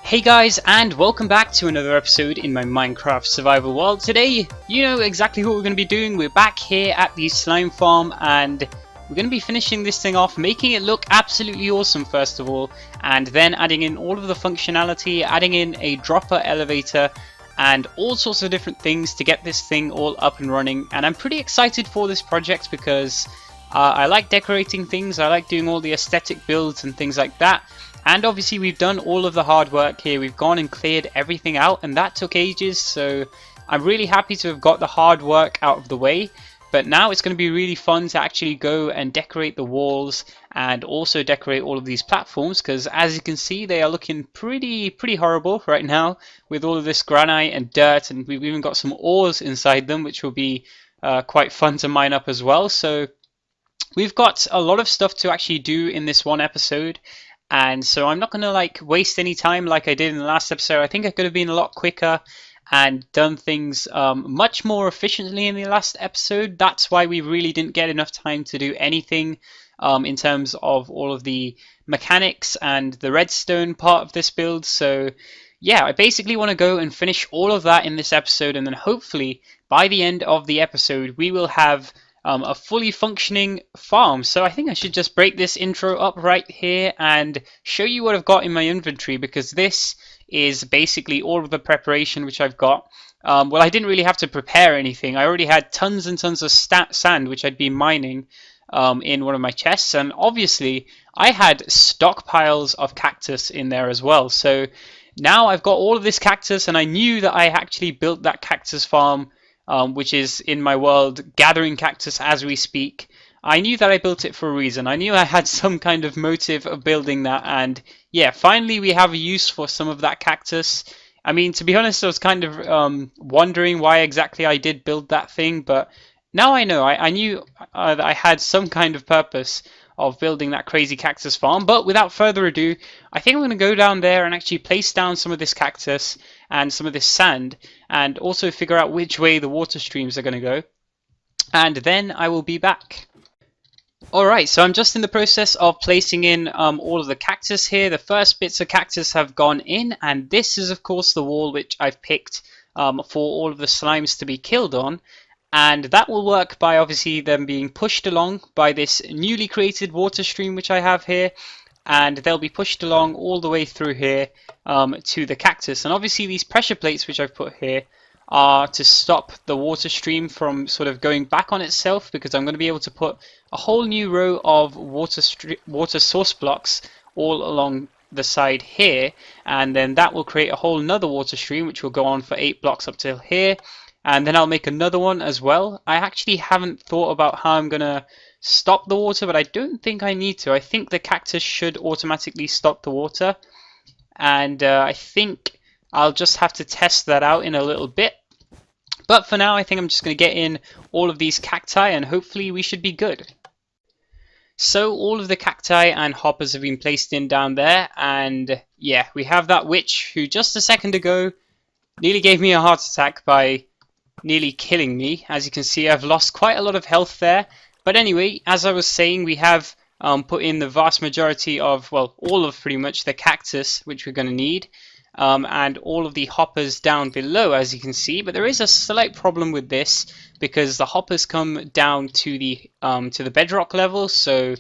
Hey guys, and welcome back to another episode in my Minecraft survival world. Today, you know exactly what we're going to be doing. We're back here at the slime farm and we're going to be finishing this thing off, making it look absolutely awesome first of all, and then adding in all of the functionality, adding in a dropper elevator and all sorts of different things to get this thing all up and running. And I'm pretty excited for this project because I like decorating things, I like doing all the aesthetic builds and things like that. And obviously we've done all of the hard work here, we've gone and cleared everything out and that took ages, so I'm really happy to have got the hard work out of the way. But now it's going to be really fun to actually go and decorate the walls and also decorate all of these platforms, because as you can see they are looking pretty horrible right now with all of this granite and dirt, and we've even got some ores inside them which will be quite fun to mine up as well. So we've got a lot of stuff to actually do in this one episode. And so I'm not going to waste any time like I did in the last episode. I think I could have been a lot quicker and done things much more efficiently in the last episode. That's why we really didn't get enough time to do anything in terms of all of the mechanics and the redstone part of this build. So yeah, I basically want to go and finish all of that in this episode, and then hopefully by the end of the episode we will have a fully functioning farm. So I think I should just break this intro up right here and show you what I've got in my inventory, because this is basically all of the preparation which I've got. Well, I didn't really have to prepare anything. I already had tons and tons of sand which I'd been mining in one of my chests, and obviously I had stockpiles of cactus in there as well. So now I've got all of this cactus, and I knew that I actually built that cactus farm which is in my world gathering cactus as we speak. I knew that I built it for a reason. I knew I had some kind of motive of building that, and yeah, finally we have a use for some of that cactus. I mean, to be honest, I was kind of wondering why exactly I did build that thing, but now I know. I knew that I had some kind of purpose of building that crazy cactus farm. But without further ado, I think I'm going to go down there and actually place down some of this cactus and some of this sand, and also figure out which way the water streams are going to go, and then I will be back. Alright, so I'm just in the process of placing in all of the cactus here. The first bits of cactus have gone in, and this is of course the wall which I've picked for all of the slimes to be killed on. And that will work by obviously them being pushed along by this newly created water stream which I have here, and they'll be pushed along all the way through here to the cactus. And obviously these pressure plates which I've put here are to stop the water stream from sort of going back on itself, because I'm going to be able to put a whole new row of water source blocks all along the side here, and then that will create a whole another water stream which will go on for 8 blocks up till here. And then I'll make another one as well. I actually haven't thought about how I'm going to stop the water, but I don't think I need to. I think the cactus should automatically stop the water. And I think I'll just have to test that out in a little bit. But for now, I think I'm just going to get in all of these cacti and hopefully we should be good. So all of the cacti and hoppers have been placed in down there. And yeah, we have that witch who just a second ago nearly gave me a heart attack by nearly killing me. As you can see, I've lost quite a lot of health there. But anyway, as I was saying, we have put in the vast majority of, well, all of pretty much the cactus which we're going to need, and all of the hoppers down below, as you can see. But there is a slight problem with this, because the hoppers come down to the bedrock level. So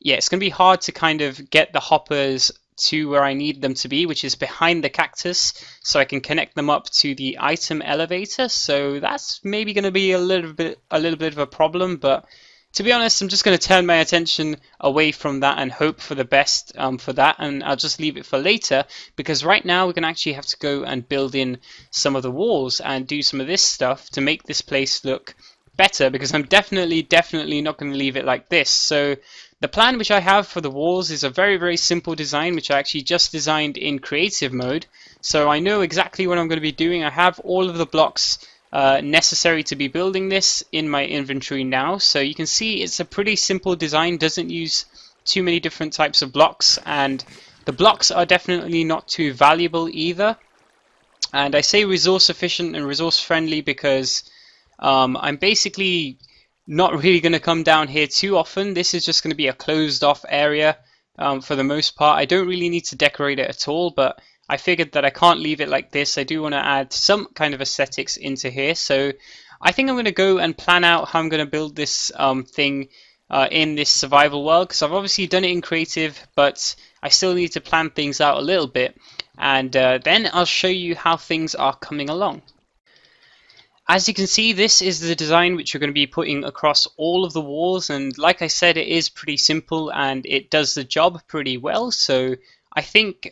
yeah, it's going to be hard to kind of get the hoppers to where I need them to be, which is behind the cactus, so I can connect them up to the item elevator. So that's maybe going to be a little bit of a problem, but to be honest, I'm just going to turn my attention away from that and hope for the best for that, and I'll just leave it for later, because right now we're going to actually have to go and build in some of the walls and do some of this stuff to make this place look better, because I'm definitely not going to leave it like this. So the plan which I have for the walls is a very simple design, which I actually just designed in creative mode. So I know exactly what I'm going to be doing. I have all of the blocks necessary to be building this in my inventory now. So you can see it's a pretty simple design, doesn't use too many different types of blocks, and the blocks are definitely not too valuable either. And I say resource efficient and resource friendly because I'm basically not really going to come down here too often. This is just going to be a closed off area for the most part. I don't really need to decorate it at all, but I figured that I can't leave it like this. I do want to add some kind of aesthetics into here. So I think I'm going to go and plan out how I'm going to build this thing in this survival world, because I've obviously done it in creative, but I still need to plan things out a little bit, and then I'll show you how things are coming along. As you can see, this is the design which you're going to be putting across all of the walls, and like I said, it is pretty simple and it does the job pretty well. So I think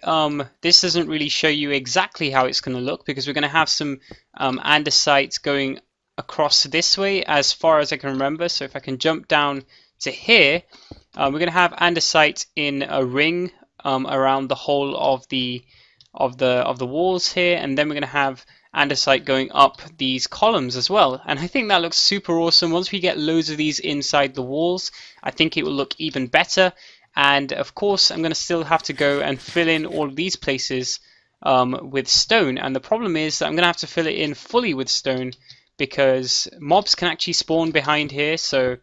this doesn't really show you exactly how it's going to look, because we're going to have some andesite going across this way as far as I can remember. So if I can jump down to here, we're going to have andesite in a ring around the whole of the walls here, and then we're going to have andesite going up these columns as well. And I think that looks super awesome. Once we get loads of these inside the walls, I think it will look even better. And of course, I'm going to still have to go and fill in all of these places with stone. And the problem is that I'm going to have to fill it in fully with stone, because mobs can actually spawn behind here. So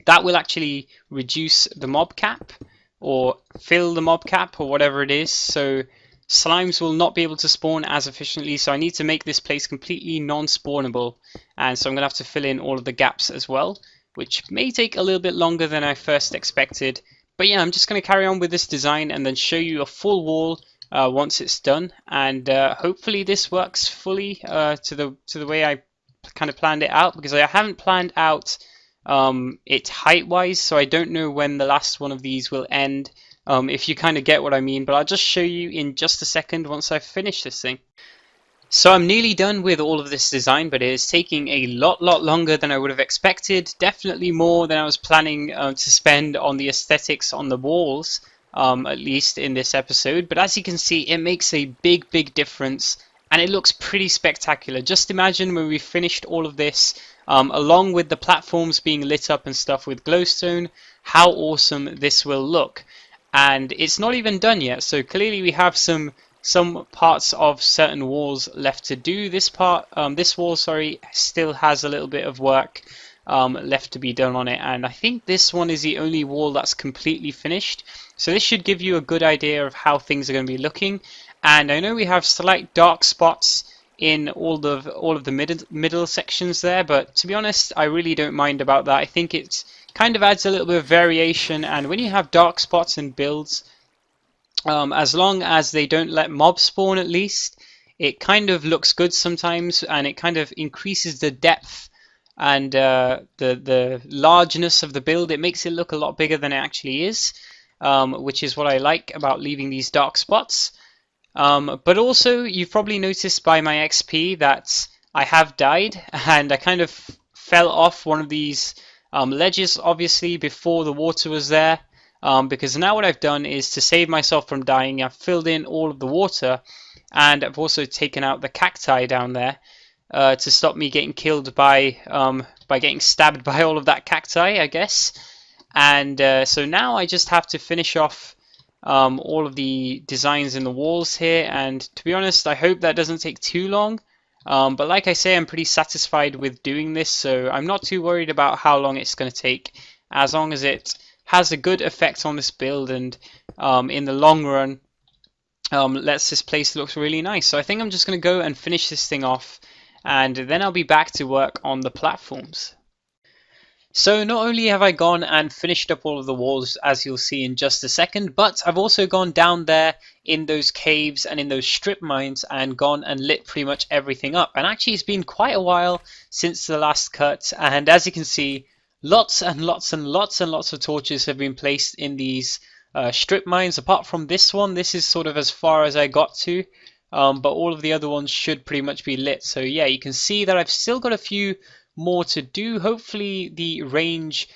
that will actually reduce the mob cap, or fill the mob cap, or whatever it is. So slimes will not be able to spawn as efficiently, so I need to make this place completely non-spawnable, and so I'm going to have to fill in all of the gaps as well, which may take a little bit longer than I first expected. But yeah, I'm just going to carry on with this design and then show you a full wall once it's done, and hopefully this works fully to the way I kind of planned it out, because I haven't planned out it height-wise, so I don't know when the last one of these will end. If you kind of get what I mean, but I'll just show you in just a second once I've finished this thing. So I'm nearly done with all of this design, but it is taking a lot longer than I would have expected. Definitely more than I was planning to spend on the aesthetics on the walls, at least in this episode. But as you can see, it makes a big difference, and it looks pretty spectacular. Just imagine when we finished all of this, along with the platforms being lit up and stuff with glowstone, how awesome this will look. And it's not even done yet, so clearly we have some parts of certain walls left to do. This wall, sorry, still has a little bit of work left to be done on it, and I think this one is the only wall that's completely finished. So this should give you a good idea of how things are going to be looking. And I know we have slight dark spots in all of the middle sections there, but to be honest, I really don't mind about that. I think it's kind of adds a little bit of variation, and when you have dark spots in builds, as long as they don't let mobs spawn, at least it kind of looks good sometimes, and it kind of increases the depth and the largeness of the build. It makes it look a lot bigger than it actually is, which is what I like about leaving these dark spots. But also, you've probably noticed by my XP that I have died, and I kind of fell off one of these ledges, obviously, before the water was there, because now what I've done is, to save myself from dying, I've filled in all of the water, and I've also taken out the cacti down there to stop me getting killed by getting stabbed by all of that cacti, I guess. And so now I just have to finish off all of the designs in the walls here, and to be honest, I hope that doesn't take too long. But like I say, I'm pretty satisfied with doing this, so I'm not too worried about how long it's going to take, as long as it has a good effect on this build, and in the long run lets this place look really nice. So I think I'm just going to go and finish this thing off, and then I'll be back to work on the platforms. So not only have I gone and finished up all of the walls, as you'll see in just a second, but I've also gone down there in those caves and in those strip mines and gone and lit pretty much everything up. And actually it's been quite a while since the last cut, and as you can see, lots and lots of torches have been placed in these strip mines. Apart from this one, this is sort of as far as I got to, but all of the other ones should pretty much be lit. So yeah, you can see that I've still got a few more to do. Hopefully the range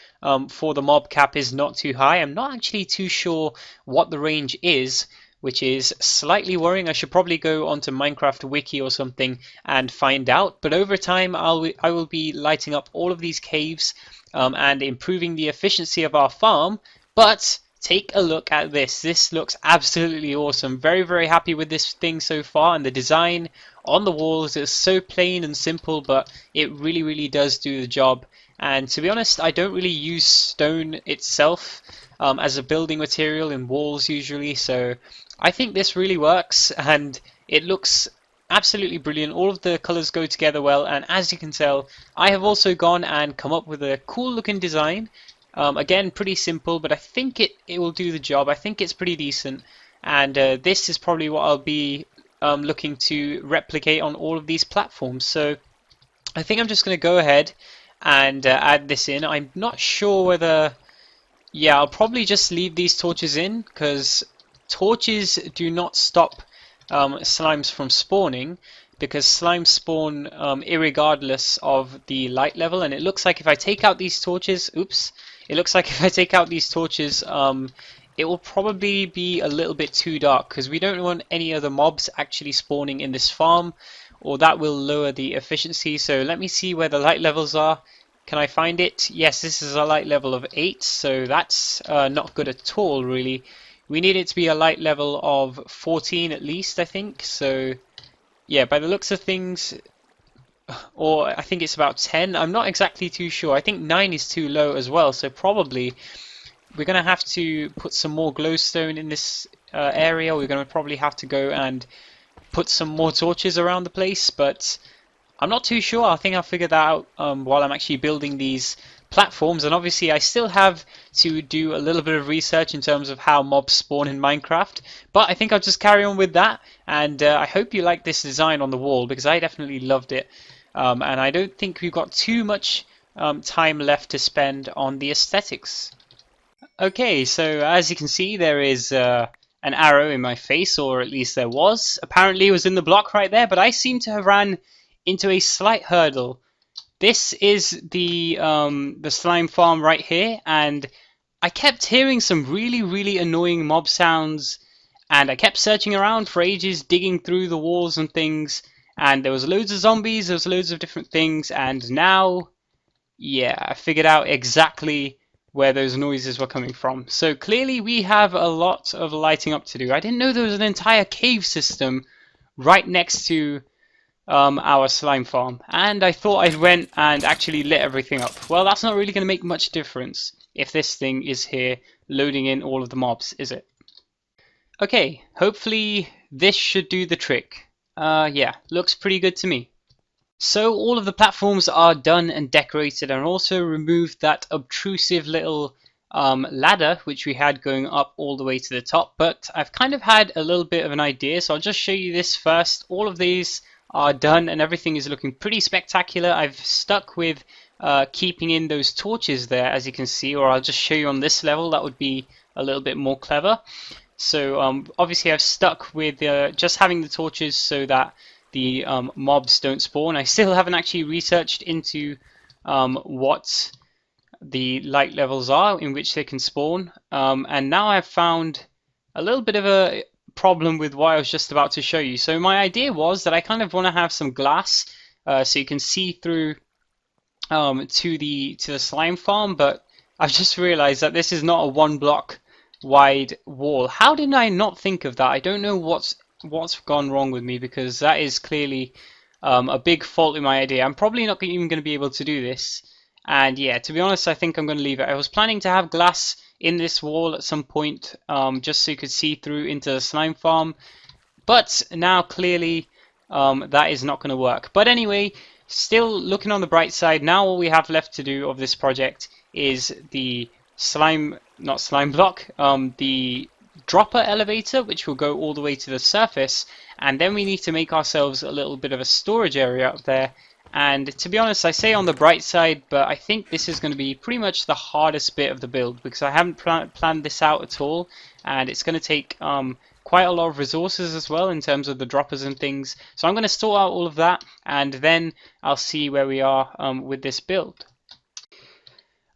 for the mob cap is not too high. I'm not actually too sure what the range is, which is slightly worrying. I should probably go onto Minecraft Wiki or something and find out, but over time I will be lighting up all of these caves and improving the efficiency of our farm. But take a look at this. This looks absolutely awesome. Very happy with this thing so far, and the design on the walls is so plain and simple, but it really does do the job. And to be honest, I don't really use stone itself as a building material in walls usually, so I think this really works and it looks absolutely brilliant. All of the colors go together well, and as you can tell, I have also gone and come up with a cool looking design. Again, pretty simple, but I think it will do the job. I think it's pretty decent, and this is probably what I'll be looking to replicate on all of these platforms. So I think I'm just going to go ahead and add this in. I'm not sure whether... Yeah, I'll probably just leave these torches in because torches do not stop slimes from spawning, because slimes spawn irregardless of the light level. And it looks like if I take out these torches, oops, it looks like if I take out these torches, it will probably be a little bit too dark because we don't want any other mobs actually spawning in this farm, or that will lower the efficiency. So let me see where the light levels are. Can I find it? Yes, this is a light level of 8, so that's not good at all, really. We need it to be a light level of 14 at least, I think. So, yeah, by the looks of things, or I think it's about 10. I'm not exactly too sure. I think 9 is too low as well, so probably we're going to have to put some more glowstone in this area. We're going to probably have to go and put some more torches around the place, but I'm not too sure. I think I'll figure that out while I'm actually building these platforms. And obviously I still have to do a little bit of research in terms of how mobs spawn in Minecraft, but I think I'll just carry on with that. And I hope you like this design on the wall, because I definitely loved it. And I don't think we've got too much time left to spend on the aesthetics. Okay, so as you can see, there is an arrow in my face, or at least there was. Apparently it was in the block right there, but I seem to have ran into a slight hurdle. This is the slime farm right here, and I kept hearing some really annoying mob sounds, and I kept searching around for ages, digging through the walls and things, and there was loads of zombies, there was loads of different things, and now, yeah, I figured out exactly where those noises were coming from. So clearly we have a lot of lighting up to do. I didn't know there was an entire cave system right next to our slime farm, and I thought I went and actually lit everything up. Well, that's not really going to make much difference if this thing is here loading in all of the mobs, is it? Okay, hopefully this should do the trick. Yeah, looks pretty good to me. So all of the platforms are done and decorated, and also removed that obtrusive little ladder which we had going up all the way to the top. But I've kind of had a little bit of an idea, so I'll just show you this first. All of these are done and everything is looking pretty spectacular. I've stuck with keeping in those torches there, as you can see, or I'll just show you on this level. That would be a little bit more clever. So obviously I've stuck with just having the torches so that the mobs don't spawn. I still haven't actually researched into what the light levels are in which they can spawn, and now I've found a little bit of a problem with what I was just about to show you. So my idea was that I kind of want to have some glass so you can see through to the slime farm, but I've just realized that this is not a 1 block wide wall. How did I not think of that? I don't know what's gone wrong with me, because that is clearly a big fault in my idea. I'm probably not even going to be able to do this, and yeah, to be honest, I think I'm going to leave it. I was planning to have glass in this wall at some point, just so you could see through into the slime farm, but now clearly that is not going to work. But anyway, still looking on the bright side, now all we have left to do of this project is the not slime block, the dropper elevator, which will go all the way to the surface, and then we need to make ourselves a little bit of a storage area up there. And to be honest, I say on the bright side, but I think this is going to be pretty much the hardest bit of the build, because I haven't planned this out at all, and it's going to take quite a lot of resources as well in terms of the droppers and things. So I'm going to sort out all of that, and then I'll see where we are with this build.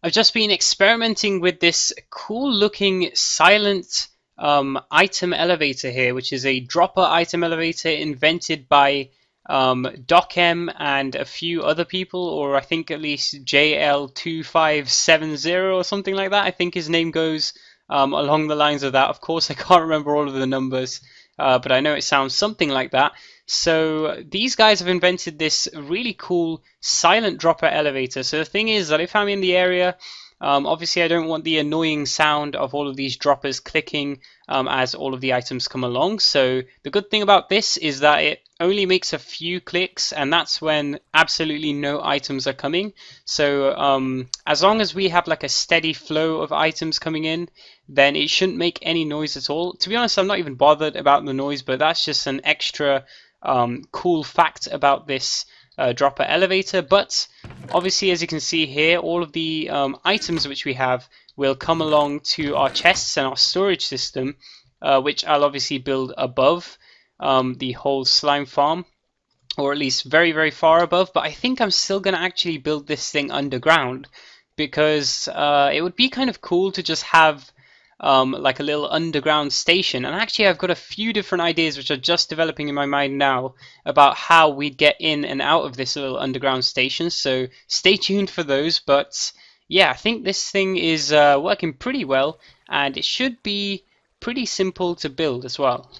I've just been experimenting with this cool looking silent item elevator here, which is a dropper item elevator invented by DocM and a few other people, or I think at least JL2570 or something like that. I think his name goes along the lines of that. Of course, I can't remember all of the numbers, but I know it sounds something like that. So these guys have invented this really cool silent dropper elevator. So the thing is that if I'm in the area, obviously I don't want the annoying sound of all of these droppers clicking as all of the items come along. So the good thing about this is that it only makes a few clicks, and that's when absolutely no items are coming. So as long as we have like a steady flow of items coming in, then it shouldn't make any noise at all. To be honest, I'm not even bothered about the noise, but that's just an extra cool fact about this dropper elevator. But obviously, as you can see here, all of the items which we have will come along to our chests and our storage system, which I'll obviously build above the whole slime farm, or at least very, very far above. But I think I'm still going to actually build this thing underground, because it would be kind of cool to just have like a little underground station. And actually I've got a few different ideas which are just developing in my mind now about how we'd get in and out of this little underground station, so stay tuned for those. But yeah, I think this thing is working pretty well, and it should be pretty simple to build as well.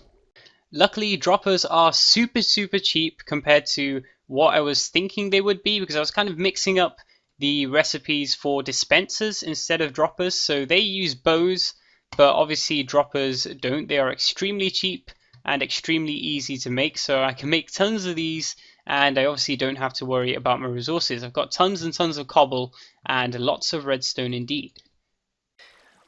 Luckily, droppers are super cheap compared to what I was thinking they would be, because I was kind of mixing up the recipes for dispensers instead of droppers. So they use bows, but obviously droppers don't. They are extremely cheap and extremely easy to make, so I can make tons of these, and I obviously don't have to worry about my resources. I've got tons and tons of cobble and lots of redstone indeed.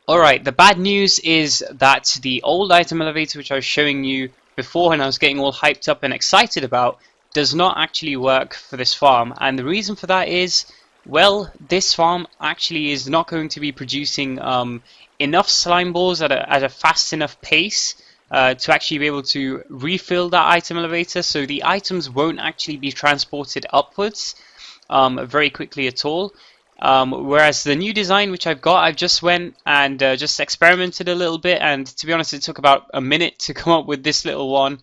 Alright, the bad news is that the old item elevator which I was showing you before and I was getting all hyped up and excited about does not actually work for this farm. And the reason for that is, well, this farm actually is not going to be producing enough slime balls at a fast enough pace to actually be able to refill that item elevator. So the items won't actually be transported upwards very quickly at all. Whereas the new design which I've just went and just experimented a little bit, and to be honest it took about a minute to come up with this little one,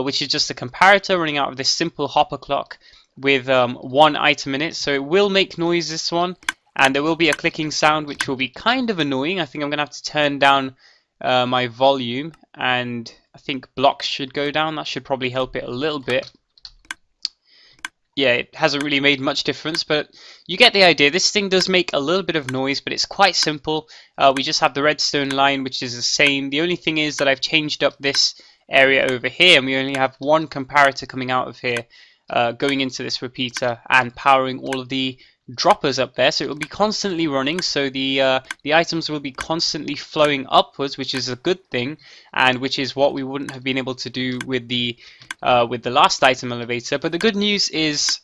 which is just a comparator running out of this simple hopper clock with one item in it. So it will make noise, this one, and there will be a clicking sound which will be kind of annoying. I think I'm going to have to turn down my volume, and I think blocks should go down. That should probably help it a little bit. Yeah, it hasn't really made much difference, but you get the idea. This thing does make a little bit of noise, but it's quite simple. We just have the redstone line, which is the same. The only thing is that I've changed up this area over here, and we only have one comparator coming out of here, going into this repeater and powering all of the droppers up there. So it will be constantly running, so the items will be constantly flowing upwards, which is a good thing, and which is what we wouldn't have been able to do with the last item elevator. But the good news is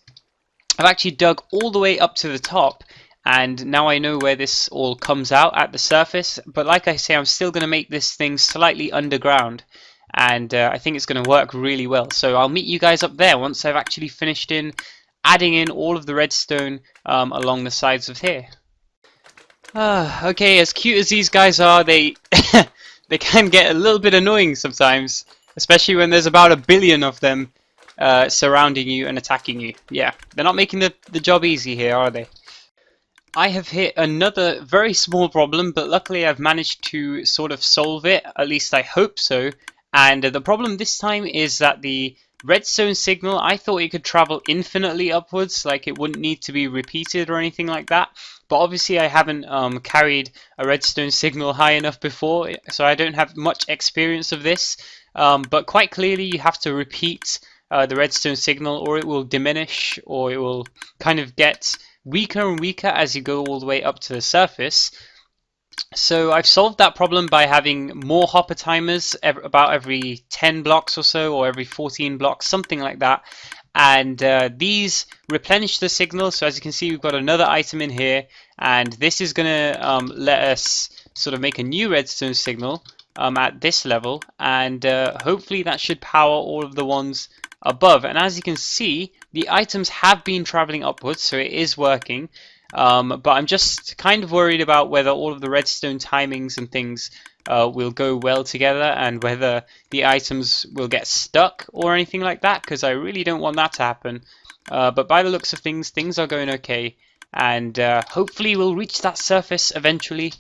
I've actually dug all the way up to the top, and now I know where this all comes out at the surface. But like I say, I'm still going to make this thing slightly underground, and I think it's going to work really well. So I'll meet you guys up there once I've actually finished adding in all of the redstone along the sides of here. Okay, as cute as these guys are, they they can get a little bit annoying sometimes, especially when there's about 1 billion of them surrounding you and attacking you. Yeah, they're not making the job easy here, are they? I have hit another very small problem, but luckily I've managed to sort of solve it, at least I hope so. And the problem this time is that the redstone signal, I thought it could travel infinitely upwards, like it wouldn't need to be repeated or anything like that. But obviously I haven't carried a redstone signal high enough before, so I don't have much experience of this. But quite clearly you have to repeat the redstone signal, or it will diminish, or it will kind of get weaker and weaker as you go all the way up to the surface. So I've solved that problem by having more hopper timers about every 10 blocks or so, or every 14 blocks, something like that. And these replenish the signal. So as you can see, we've got another item in here, and this is going to let us sort of make a new redstone signal at this level, and hopefully that should power all of the ones above. And as you can see, the items have been traveling upwards, so it is working. But I'm just kind of worried about whether all of the redstone timings and things will go well together, and whether the items will get stuck or anything like that, because I really don't want that to happen. But by the looks of things, things are going okay, and hopefully we'll reach that surface eventually.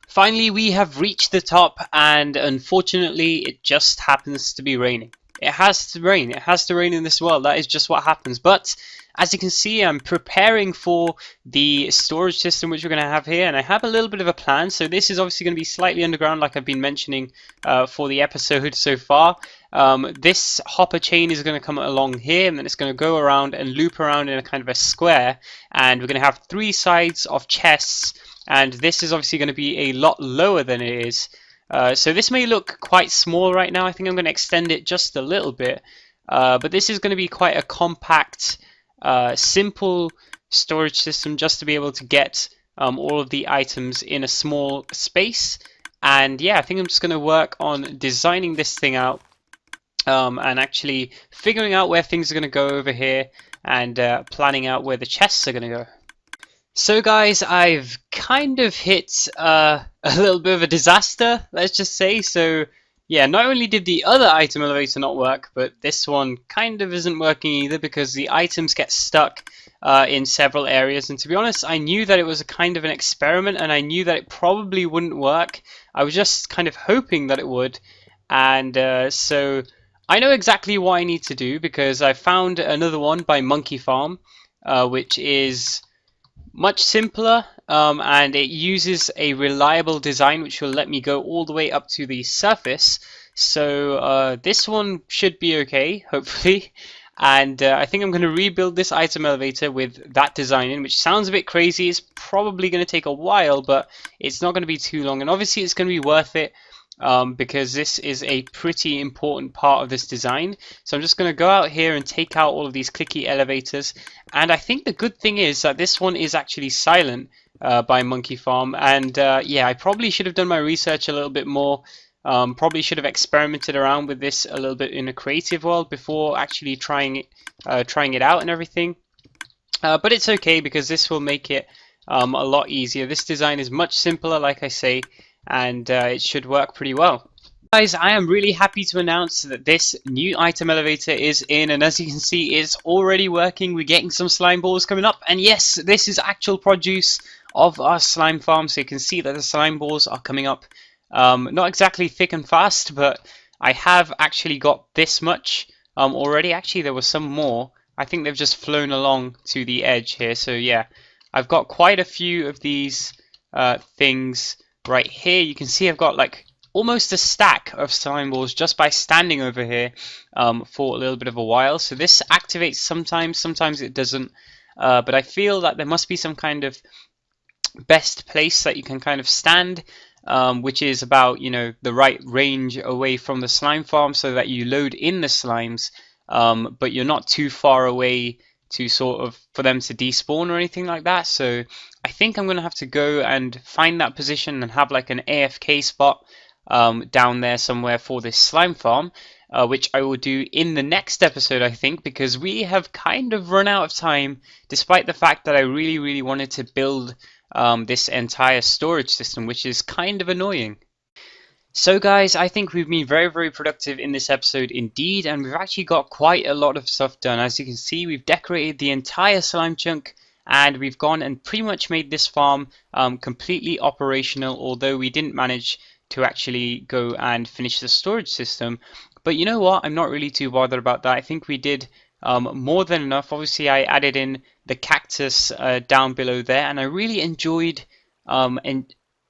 Finally, we have reached the top, and unfortunately, it just happens to be raining. It has to rain. It has to rain in this world. That is just what happens. But as you can see, I'm preparing for the storage system which we're going to have here, and I have a little bit of a plan. So this is obviously going to be slightly underground, like I've been mentioning for the episode so far. This hopper chain is going to come along here, and then it's going to go around and loop around in a kind of a square, and we're going to have 3 sides of chests. And this is obviously going to be a lot lower than it is. So this may look quite small right now. I think I'm going to extend it just a little bit. But this is going to be quite a compact, simple storage system just to be able to get all of the items in a small space. And yeah, I think I'm just going to work on designing this thing out and actually figuring out where things are going to go over here and planning out where the chests are going to go. So guys, I've kind of hit a little bit of a disaster, let's just say. So yeah, not only did the other item elevator not work, but this one kind of isn't working either because the items get stuck in several areas. And to be honest, I knew that it was a kind of an experiment, and I knew that it probably wouldn't work. I was just kind of hoping that it would. And so I know exactly what I need to do because I found another one by Monkeyfarm, which is much simpler, and it uses a reliable design which will let me go all the way up to the surface. So this one should be okay, hopefully. And I think I'm going to rebuild this item elevator with that design in, which sounds a bit crazy. It's probably going to take a while, but it's not going to be too long. And obviously it's going to be worth it because this is a pretty important part of this design. So I'm just going to go out here and take out all of these clicky elevators. And I think the good thing is that this one is actually silent by Monkeyfarm. And yeah, I probably should have done my research a little bit more. Probably should have experimented around with this a little bit in a creative world before actually trying it out and everything. But it's okay because this will make it a lot easier. This design is much simpler, like I say, and it should work pretty well. Guys, I am really happy to announce that this new item elevator is in, and as you can see, it's already working. We're getting some slime balls coming up, and yes, this is actual produce of our slime farm, so you can see that the slime balls are coming up. Not exactly thick and fast, but I have actually got this much already. Actually, there was some more. I think they've just flown along to the edge here, so yeah, I've got quite a few of these things right here. You can see I've got like almost a stack of slime balls just by standing over here for a little bit of a while. So this activates sometimes it doesn't, but I feel that there must be some kind of best place that you can kind of stand, which is about, you know, the right range away from the slime farm so that you load in the slimes, but you're not too far away to sort of for them to despawn or anything like that. So I think I'm gonna have to go and find that position and have like an AFK spot down there somewhere for this slime farm, which I will do in the next episode, I think, because we have kind of run out of time, despite the fact that I really wanted to build this entire storage system, which is kind of annoying. So guys, I think we've been very productive in this episode indeed, and we've actually got quite a lot of stuff done. As you can see, we've decorated the entire slime chunk, and we've gone and pretty much made this farm completely operational, although we didn't manage to actually go and finish the storage system. But you know what, I'm not really too bothered about that. I think we did more than enough. Obviously I added in the cactus down below there, and I really enjoyed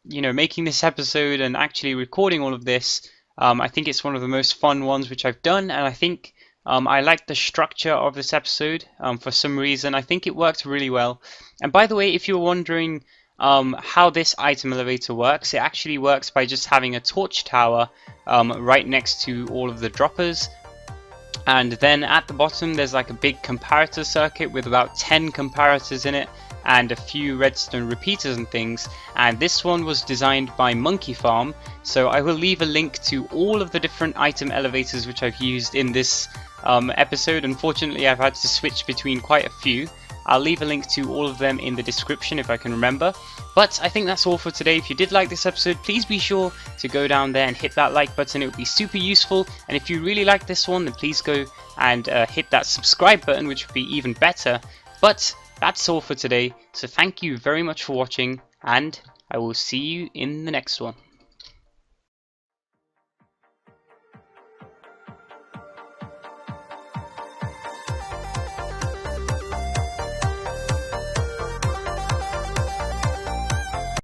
making this episode and actually recording all of this. I think it's one of the most fun ones which I've done, and I think I like the structure of this episode for some reason. I think it worked really well. And by the way, if you're wondering how this item elevator works, it actually works by just having a torch tower right next to all of the droppers. And then at the bottom there's like a big comparator circuit with about 10 comparators in it and a few redstone repeaters and things. And this one was designed by Monkeyfarm, so I will leave a link to all of the different item elevators which I've used in this episode. Unfortunately I've had to switch between quite a few. I'll leave a link to all of them in the description if I can remember. But I think that's all for today. If you did like this episode, please be sure to go down there and hit that like button. It would be super useful. And if you really like this one, then please go and hit that subscribe button, which would be even better. But that's all for today. So thank you very much for watching, and I will see you in the next one.